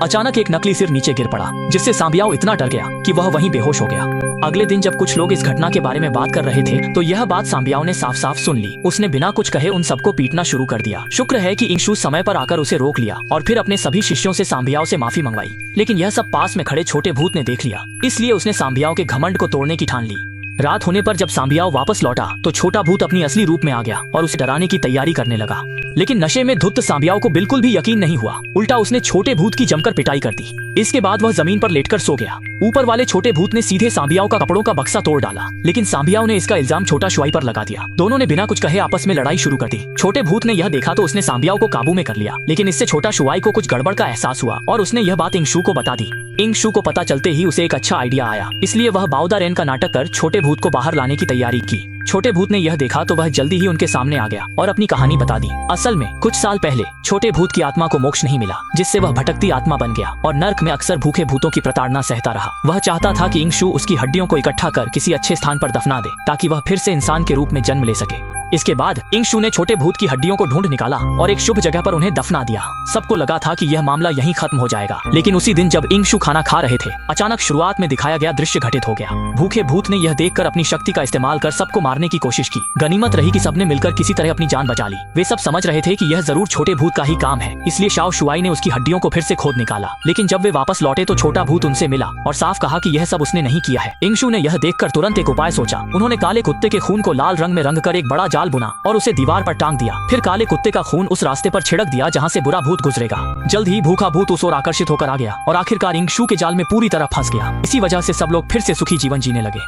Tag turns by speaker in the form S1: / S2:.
S1: अचानक एक नकली सिर नीचे गिर पड़ा, जिससे सांबियाओ इतना डर गया कि वह वहीं बेहोश हो गया। अगले दिन जब कुछ लोग इस घटना के बारे में बात कर रहे थे तो यह बात सांबियाओ ने साफ साफ सुन ली। उसने बिना कुछ कहे उन सबको पीटना शुरू कर दिया। शुक्र है कि इंगशु समय पर आकर उसे रोक लिया और फिर अपने सभी शिष्यों से सांबियाओ से माफी मंगवाई। लेकिन यह सब पास में खड़े छोटे भूत ने देख लिया, इसलिए उसने सांबियाओ के घमंड को तोड़ने की ठान ली। रात होने पर जब सांबियाओ वापस लौटा तो छोटा भूत अपनी असली रूप में आ गया और उसे डराने की तैयारी करने लगा। लेकिन नशे में धुत सांबियाओ को बिल्कुल भी यकीन नहीं हुआ। उल्टा उसने छोटे भूत की जमकर पिटाई कर दी। इसके बाद वह जमीन पर लेटकर सो गया। ऊपर वाले छोटे भूत ने सीधे सांबियाओ का कपड़ों का बक्सा तोड़ डाला, लेकिन सांबियाओ ने इसका इल्जाम छोटा शुआई पर लगा दिया। दोनों ने बिना कुछ कहे आपस में लड़ाई शुरू कर दी। छोटे भूत ने यह देखा तो उसने सांबियाओ को काबू में कर लिया, लेकिन इससे छोटा शुआई को कुछ गड़बड़ का एहसास हुआ और उसने यह बात इंगशु को बता दी। इंगशु को पता चलते ही उसे एक अच्छा आइडिया आया, इसलिए वह बाउदारेन का नाटक कर छोटे भूत को बाहर लाने की तैयारी की। छोटे भूत ने यह देखा तो वह जल्दी ही उनके सामने आ गया और अपनी कहानी बता दी। असल में कुछ साल पहले छोटे भूत की आत्मा को मोक्ष नहीं मिला, जिससे वह भटकती आत्मा बन गया और नर्क में अक्सर भूखे भूतों की प्रताड़ना सहता रहा। वह चाहता था कि इंगशु उसकी हड्डियों को इकट्ठा कर किसी अच्छे स्थान पर दफना दे, ताकि वह फिर से इंसान के रूप में जन्म ले सके। इसके बाद इंगशु ने छोटे भूत की हड्डियों को ढूंढ निकाला और एक शुभ जगह पर उन्हें दफना दिया। सबको लगा था कि यह मामला यहीं खत्म हो जाएगा, लेकिन उसी दिन जब इंगशु खाना खा रहे थे, अचानक शुरुआत में दिखाया गया दृश्य घटित हो गया। भूखे भूत ने यह देखकर अपनी शक्ति का इस्तेमाल कर सबको मारने की कोशिश की। गनीमत रही कि सबने मिलकर किसी तरह अपनी जान बचा ली। वे सब समझ रहे थे कि यह जरूर छोटे भूत का ही काम है, इसलिए शाओ शुआई ने उसकी हड्डियों को फिर से खोद निकाला। लेकिन जब वे वापस लौटे तो छोटा भूत उनसे मिला और साफ कहा कि यह सब उसने नहीं किया है। इंगशु ने यह देखकर तुरंत एक उपाय सोचा। उन्होंने काले कुत्ते के खून को लाल रंग में रंग कर एक बड़ा जाल बुना और उसे दीवार पर टांग दिया। फिर काले कुत्ते का खून उस रास्ते पर छिड़क दिया जहाँ से बुरा भूत गुजरेगा। जल्द ही भूखा भूत उस ओर आकर्षित होकर आ गया और आखिरकार इंगशु के जाल में पूरी तरह फंस गया। इसी वजह से सब लोग फिर से सुखी जीवन जीने लगे।